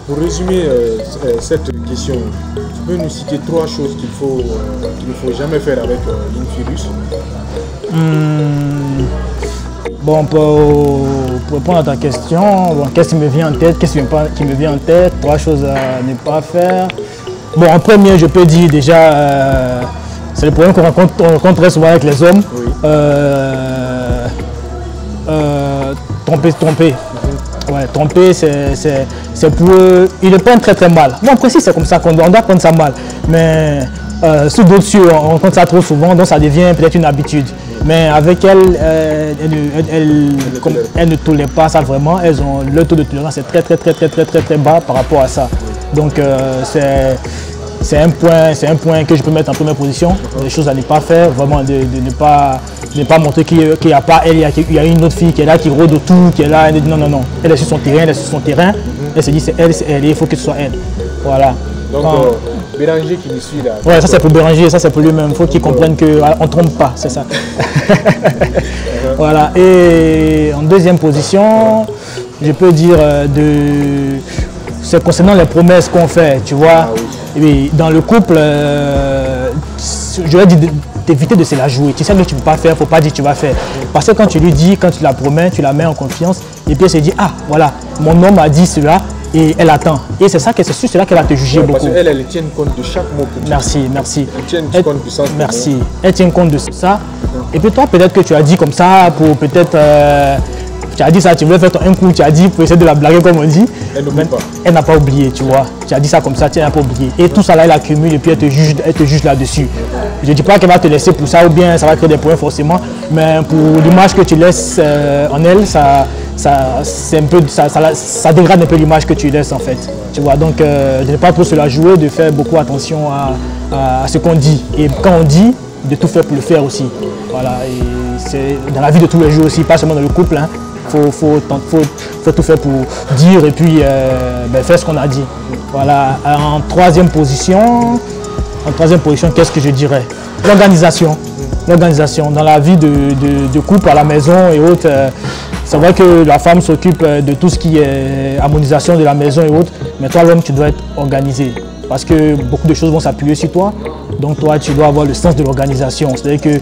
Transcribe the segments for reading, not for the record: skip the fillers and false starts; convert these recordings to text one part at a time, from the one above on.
Pour résumer cette question, tu peux nous citer 3 choses qu'il ne faut jamais faire avec une fille russe? Bon, pour répondre à ta question, bon, qu'est-ce qui me vient en tête? Qu'est-ce qui me vient en tête? 3 choses à ne pas faire. Bon, en premier, je peux dire déjà, c'est le problème qu'on rencontre très souvent avec les hommes. Oui. Tromper. Ouais, tromper, c'est pour eux, ils le prennent très très mal. Moi, en principe, c'est comme ça qu'on doit prendre ça mal. Mais sous d'autres cieux, on rencontre ça trop souvent, donc ça devient peut-être une habitude. Mais avec elles, elles ne tolèrent pas ça vraiment. Elles ont le taux de tolérance est très bas par rapport à ça. Donc c'est un point que je peux mettre en première position. Des choses à ne pas faire, vraiment de ne pas montrer qu'il n'y a pas elle, il y a une autre fille qui est là, qui rôde autour, qui est là. Elle dit non. Elle est sur son terrain, elle se dit c'est elle, il faut que ce soit elle. Voilà. Donc, Béranger qui nous suit là. Ouais, ça c'est pour Béranger, ça c'est pour lui-même. Il faut qu'il comprenne qu'on ne trompe pas, c'est ça. Voilà. Et en deuxième position, je peux dire c'est concernant les promesses qu'on fait, tu vois. Ah, oui. Et dans le couple, je vais dire d'éviter de se la jouer. Tu sais que tu ne peux pas faire, il ne faut pas dire que tu vas faire. Parce que quand tu lui dis, quand tu la promets, tu la mets en confiance, et puis elle se dit, ah voilà, mon homme a dit cela, et elle attend. Et c'est sur cela qu'elle va te juger beaucoup. Parce qu'elle tient compte de chaque mot que tu dis. Merci. Elle tient compte de ça. Merci. Elle tient compte de ça. Et puis toi, peut-être que tu as dit comme ça pour peut-être... tu as dit ça, tu voulais faire un coup, tu as dit pour essayer de la blaguer comme on dit. Elle n'oublie pas. Elle n'a pas oublié, tu vois. Tu as dit ça comme ça, tu n'as pas oublié. Et tout ça là, elle accumule et puis elle te juge là-dessus. Je ne dis pas qu'elle va te laisser pour ça ou bien ça va créer des problèmes forcément. Mais pour l'image que tu laisses en elle, ça dégrade un peu l'image que tu laisses en fait. Tu vois, donc de ne pas trop se la jouer, de faire beaucoup attention à ce qu'on dit. Et quand on dit, de tout faire pour le faire aussi. Voilà, et c'est dans la vie de tous les jours aussi, pas seulement dans le couple. Hein. Faut tout faire pour dire et puis faire ce qu'on a dit. Voilà. En troisième position, qu'est-ce que je dirais? L'organisation. L'organisation. Dans la vie de couple à la maison et autres, c'est vrai que la femme s'occupe de tout ce qui est harmonisation de la maison et autres, mais toi l'homme tu dois être organisé. Parce que beaucoup de choses vont s'appuyer sur toi, donc toi tu dois avoir le sens de l'organisation. C'est-à-dire que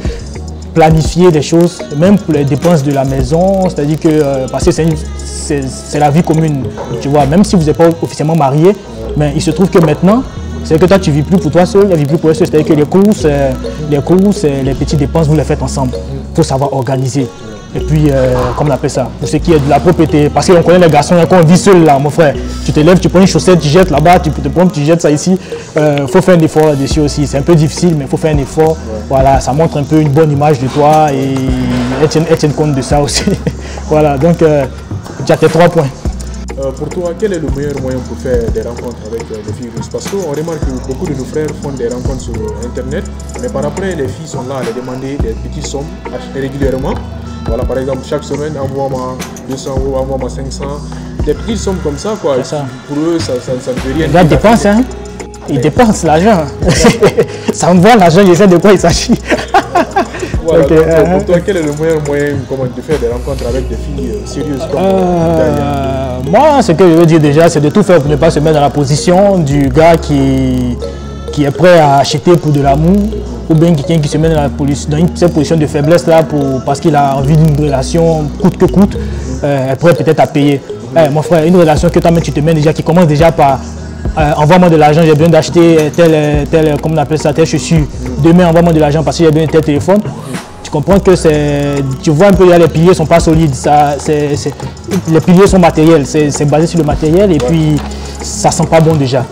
planifier des choses, même pour les dépenses de la maison, c'est-à-dire que parce que c'est la vie commune, tu vois, même si vous n'êtes pas officiellement marié, mais il se trouve que maintenant, c'est que toi tu ne vis plus pour toi seul, elle ne vit plus pour elle seule, c'est-à-dire que les courses, les petites dépenses, vous les faites ensemble. Il faut savoir organiser. Et puis, comme on appelle ça, pour ce qui est de la propriété, parce qu'on connaît les garçons, quand on vit seul là, mon frère, tu te lèves, tu prends une chaussette, tu jettes là-bas, tu te prends, tu jettes ça ici. Faut faire un effort là-dessus aussi. C'est un peu difficile, mais il faut faire un effort. Ouais. Voilà, ça montre un peu une bonne image de toi et elle tient compte de ça aussi. Voilà, donc tu as tes 3 points. Pour toi, quel est le meilleur moyen pour faire des rencontres avec les filles russes? Parce qu'on remarque que beaucoup de nos frères font des rencontres sur Internet, mais par après, les filles sont là à les demander des petites sommes régulièrement. Voilà, par exemple, chaque semaine, envoie-moi 200 euros, envoie-moi 500. Des petites sommes comme ça, quoi. Ça. Pour eux, ça ne veut rien dire. Les gars dépensent, hein. Ils dépensent l'argent. Ça envoie l'argent, ils savent de quoi il s'agit. Voilà, okay. Pour toi, quel est le meilleur moyen de faire des rencontres avec des filles sérieuses comme moi, ce que je veux dire déjà, c'est de tout faire pour ne pas se mettre dans la position du gars qui est prêt à acheter pour de l'amour, ou bien quelqu'un qui se met dans cette position de faiblesse là parce qu'il a envie d'une relation coûte que coûte, est prêt peut-être à payer. Mon frère, une relation que toi-même tu te mets déjà, qui commence déjà par envoie-moi de l'argent, j'ai besoin d'acheter tel, comment on appelle ça, telle chaussure. Demain, envoie-moi de l'argent parce que j'ai besoin de tel téléphone. Tu comprends que tu vois un peu, les piliers ne sont pas solides. Les piliers sont matériels, c'est basé sur le matériel et puis ça sent pas bon déjà.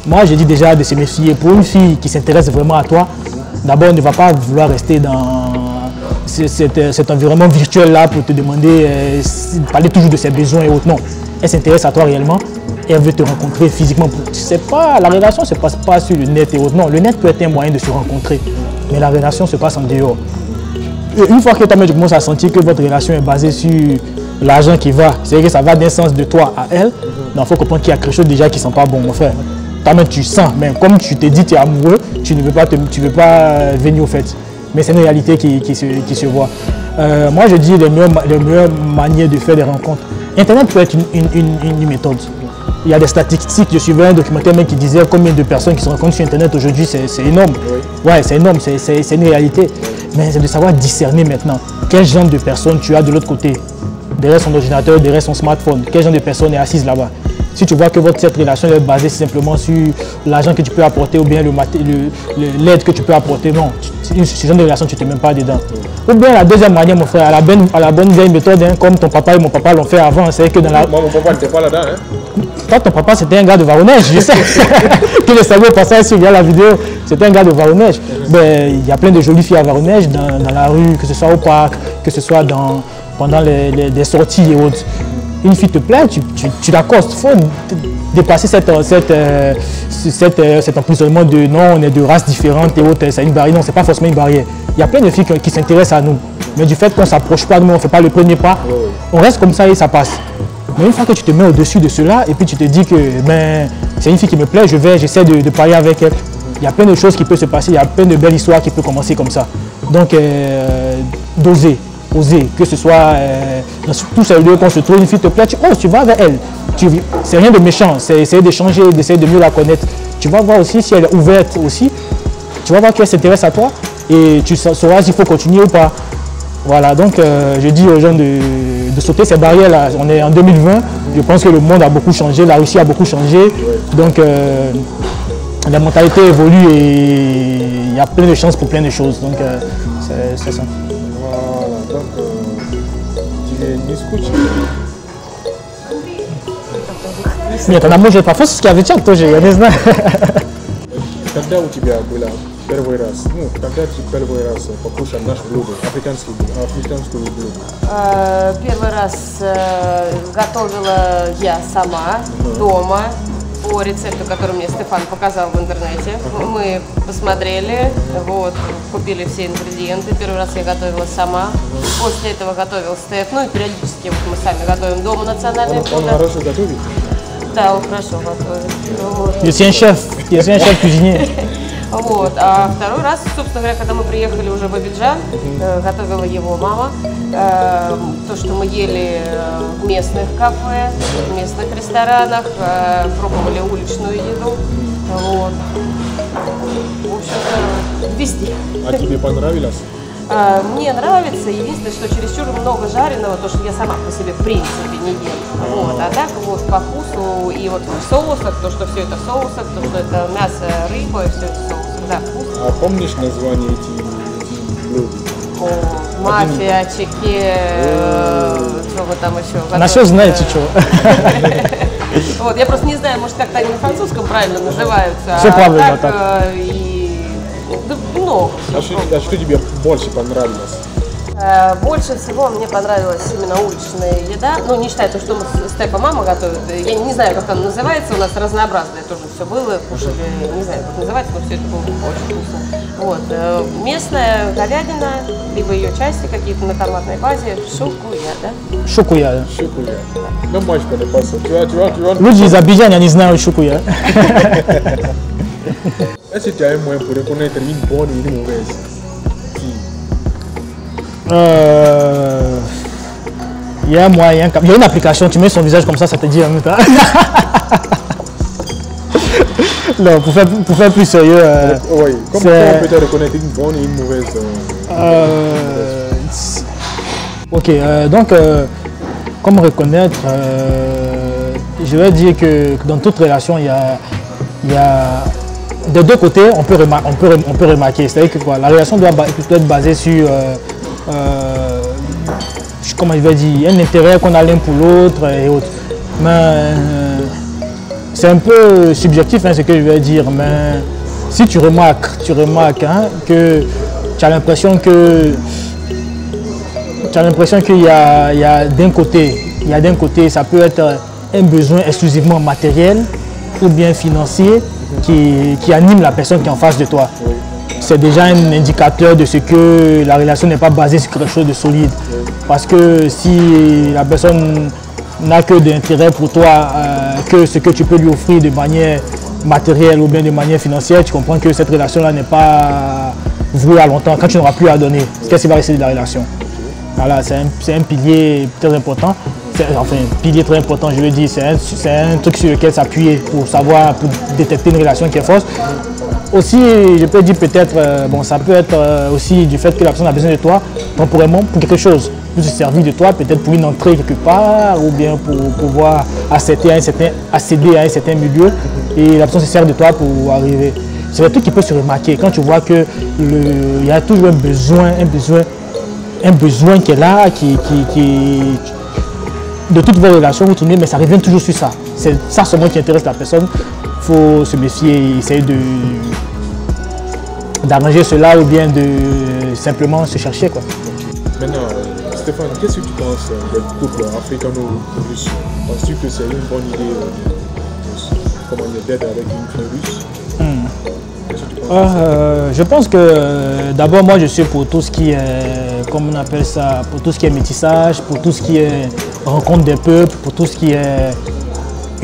Moi, je dis déjà de se méfier. Pour une fille qui s'intéresse vraiment à toi, d'abord, on ne va pas vouloir rester dans cet environnement virtuel là pour te demander, parler toujours de ses besoins et autres. Non, elle s'intéresse à toi réellement. Elle veut te rencontrer physiquement. La relation ne se passe pas sur le net et autres. Non, le net peut être un moyen de se rencontrer, mais la relation se passe en dehors. Et une fois que tu commences à sentir que votre relation est basée sur l'argent qui va, c'est-à-dire que ça va d'un sens de toi à elle, il faut comprendre qu'il y a quelque chose déjà qui ne sent pas bon, mon frère. Toi-même tu sens, mais comme tu te dis tu es amoureux, tu ne veux pas venir au fait. Mais c'est une réalité qui se voit. Moi je dis les meilleures manières de faire des rencontres. Internet peut être une méthode. il y a des statistiques. Je suivais un documentaire même qui disait combien de personnes qui se rencontrent sur Internet aujourd'hui, c'est énorme. Oui. Ouais, c'est énorme, c'est une réalité. Mais c'est de savoir discerner maintenant quel genre de personnes tu as de l'autre côté, derrière son ordinateur, derrière son smartphone, quel genre de personne est assise là-bas. Si tu vois que cette relation est basée simplement sur l'argent que tu peux apporter ou bien l'aide que tu peux apporter, non, ce genre de relation, tu ne te mets pas dedans. Ou bien la deuxième manière, mon frère, à la bonne vieille méthode, hein, comme ton papa et mon papa l'ont fait avant, c'est que dans la... Moi, mon papa n'était pas là-dedans. Hein. Toi, ton papa, c'était un gars de Varoneige, je sais. Tu le savais au passage si tu regardes la vidéo, c'était un gars de Varoneige. Ben, il y a plein de jolies filles à Varoneige, dans la rue, que ce soit au parc, que ce soit pendant les sorties et autres. Une fille te plaît, tu l'accostes. Il faut dépasser cet emprisonnement de non, on est de races différentes et autres, c'est une barrière. Non, ce n'est pas forcément une barrière. Il y a plein de filles qui s'intéressent à nous. Mais du fait qu'on ne s'approche pas de nous, on ne fait pas le premier pas, on reste comme ça et ça passe. Mais une fois que tu te mets au-dessus de cela et puis tu te dis que ben, c'est une fille qui me plaît, j'essaie de parler avec elle. Il y a plein de choses qui peuvent se passer, il y a plein de belles histoires qui peuvent commencer comme ça. Donc, d'oser. Oser, que ce soit dans tous ces lieux qu'on se trouve, une fille te plaît, tu vas vers elle. C'est rien de méchant, c'est essayer d'échanger, d'essayer de mieux la connaître. Tu vas voir aussi si elle est ouverte aussi. Tu vas voir qu'elle s'intéresse à toi et tu sauras s'il faut continuer ou pas. Voilà, donc je dis aux gens de sauter ces barrières-là. On est en 2020, je pense que le monde a beaucoup changé, la Russie a beaucoup changé. Donc la mentalité évolue et il y a plein de chances pour plein de choses. Donc c'est ça. Donc, не скучно. Нет, она может по-французски отвечать тоже, я не знаю. Когда у тебя было первый раз, когда ты первый раз покушал наш блюдо, африканскую блюдо? Первый раз готовила я сама дома. По рецепту, который мне Стефан показал в интернете. Мы посмотрели, вот, купили все ингредиенты. Первый раз я готовила сама. После этого готовил Стеф. Ну и периодически вот мы сами готовим дома национальные блюда. Он хорошо готовит? Да, он хорошо готовит. Вот. Je suis un chef cuisinier. Вот. А второй раз, собственно говоря, когда мы приехали уже в Абиджан, готовила его мама. То, что мы ели в местных кафе, в местных ресторанах, пробовали уличную еду. Вот. В общем-то, везде. А тебе понравилось? Мне нравится, единственное, что чересчур много жареного, то, что я сама по себе в принципе не ем. Вот. А так вот по вкусу и вот в соусах, то, что все это в соусах, то, что это мясо, рыба и все это в соусах, да, вкусно. А помнишь название этих блюд? Мафия, чеке, что вы там еще готовите? На все знаете, что. Вот, я просто не знаю, может, как-то они на французском правильно называются. Все правильно, так. Много. А что тебе больше понравилось? Больше всего мне понравилась именно уличная еда. Ну, не считая то, что Степа мама готовит. Я не знаю, как она называется. У нас разнообразное тоже все было. Кушали, не знаю, как называется, но все это было очень вкусно. Вот. Местная говядина, либо ее части какие-то на томатной базе. Шукуя, да? Шукуя. Шукуя. Ну, мальчик, не пасу. Tu Люди из Абиджана не знают шукуя. Est-ce que tu as un moyen pour reconnaître une bonne et une mauvaise fille? Il y a un moyen, il y a une application, tu mets son visage comme ça te dit en même temps. Non, pour faire plus sérieux. Oui, comment on peut reconnaître une bonne et une mauvaise Ok, donc, comment reconnaître je vais dire que dans toute relation, il y a des deux côtés, on peut remarquer. C'est-à-dire que quoi, la relation doit être basée sur, comment je vais dire, un intérêt qu'on a l'un pour l'autre et autres. Mais c'est un peu subjectif ce que je vais dire. Mais si tu remarques hein, que tu as l'impression qu'il y a d'un côté, ça peut être un besoin exclusivement matériel ou bien financier qui anime la personne qui est en face de toi. C'est déjà un indicateur de ce que la relation n'est pas basée sur quelque chose de solide. Parce que si la personne n'a que d'intérêt pour toi, que ce que tu peux lui offrir de manière matérielle ou bien de manière financière, tu comprends que cette relation-là n'est pas vouée à longtemps. Quand tu n'auras plus à donner, qu'est-ce qui va rester de la relation? Voilà, c'est un pilier très important. enfin, pilier très important, je veux dire, c'est un truc sur lequel s'appuyer pour savoir, pour détecter une relation qui est fausse. Aussi, je peux dire peut-être, bon, ça peut être aussi du fait que la personne a besoin de toi temporairement pour quelque chose, pour se servir de toi, peut-être pour une entrée quelque part, ou bien pour pouvoir accéder à un certain milieu, et la personne se sert de toi pour arriver. C'est un truc qui peut se remarquer quand tu vois qu'il y a toujours un besoin qui est là, de toutes vos relations, vous tournez, mais ça revient toujours sur ça. C'est ça seulement qui intéresse la personne. Il faut se méfier et essayer d'arranger cela ou bien de simplement se chercher, quoi. Maintenant, Stéphane, qu'est-ce que tu penses des couples africano-russes? Penses-tu que c'est une bonne idée d'être avec une fille russe? Je pense que d'abord moi je suis pour tout ce qui est, comme on appelle ça, pour tout ce qui est métissage, pour tout ce qui est rencontre des peuples, pour tout ce qui est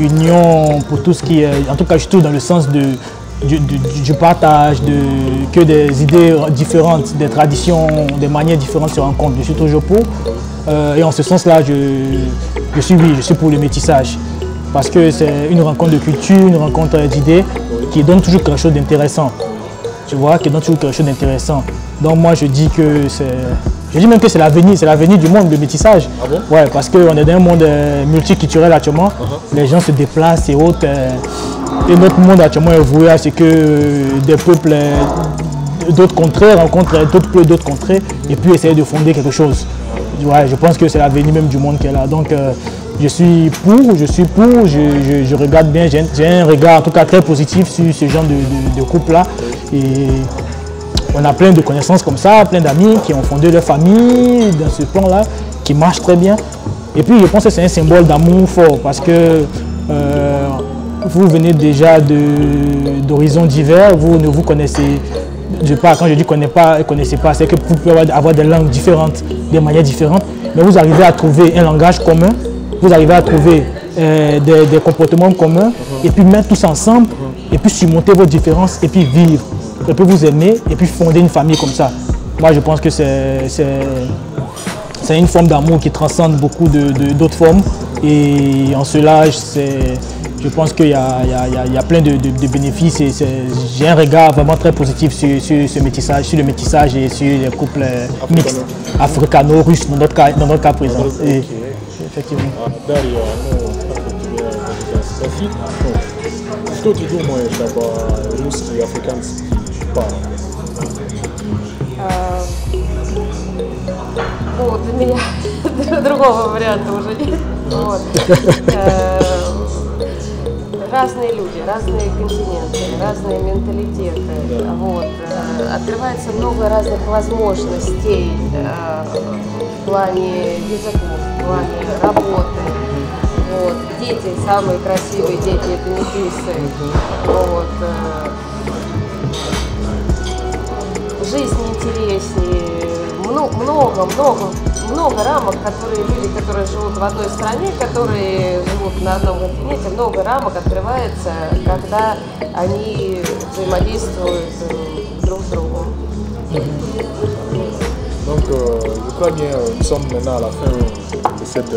union, pour tout ce qui est, en tout cas je suis tout dans le sens du partage, que des idées différentes, des traditions, des manières différentes se rencontrent. Je suis toujours pour. Et en ce sens-là, je suis pour le métissage. Parce que c'est une rencontre de culture, une rencontre d'idées qui donne toujours quelque chose d'intéressant. Tu vois, qui donne toujours quelque chose d'intéressant. Donc moi je dis que je dis même que c'est l'avenir du monde, le métissage. Ah bon? Ouais, parce qu'on est dans un monde multiculturel actuellement. Les gens se déplacent et autres. Et notre monde actuellement est voué à ce que des peuples d'autres contrées rencontrent d'autres peuples d'autres contrées et puis essayer de fonder quelque chose. Ouais, je pense que c'est l'avenir même du monde qui est là. Donc je suis pour, je regarde bien, j'ai un regard en tout cas très positif sur ce genre de couple-là. Et on a plein de connaissances comme ça, plein d'amis qui ont fondé leur famille dans ce plan-là, qui marche très bien. Et puis je pense que c'est un symbole d'amour fort parce que vous venez déjà d'horizons divers, vous ne vous connaissez pas. Quand je dis connaissez pas, c'est que vous pouvez avoir des langues différentes, des manières différentes, mais vous arrivez à trouver un langage commun, vous arrivez à trouver des comportements communs, et puis mettre tout ça ensemble, et puis surmonter vos différences, et puis vivre, et puis vous aimer, et puis fonder une famille comme ça. Moi je pense que c'est une forme d'amour qui transcende beaucoup d'autres formes, et en cela, je pense qu'il y a plein de bénéfices. J'ai un regard vraiment très positif sur le métissage et sur les couples mixtes, africano-russes dans notre cas présent. Et, effectivement. Что ты думаешь об русских и африканских парах? Ну, для меня другого варианта уже нет. Вот. Разные люди, разные континенты, разные менталитеты. Да. Вот. Открывается много разных возможностей в плане языков, в плане работы. Вот. Дети, самые красивые дети, это метисы. Вот. Жизнь интереснее. Много рамок, люди, которые живут в одной стране, которые живут на одном континенте, много рамок открывается, когда они взаимодействуют друг с другом. Donc, je crois bien, nous sommes maintenant à la fin de cette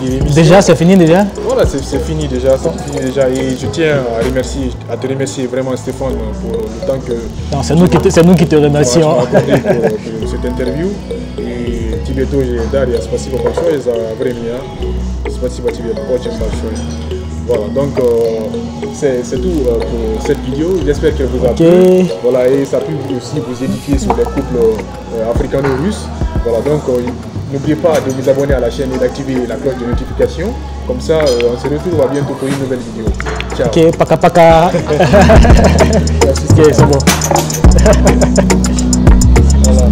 émission. Déjà, c'est fini déjà? Voilà, c'est fini déjà, et je tiens à te remercier vraiment Stéphane pour le temps que... Non, c'est nous qui te remercions. Pour cette interview. И тебе тоже, Дарья, спасибо большое за время. Спасибо тебе очень большое. Voilà, donc c'est tout pour cette vidéo. J'espère qu'elle vous a plu. Voilà, et ça peut aussi vous édifier sur les couples africano-russes. Voilà, donc n'oubliez pas de vous abonner à la chaîne et d'activer la cloche de notification. Comme ça, on se retrouve bientôt pour une nouvelle vidéo. Ciao. Ok, paka paka. Merci. Ok, c'est bon. Voilà.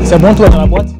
C'est bon, toi, dans la boîte?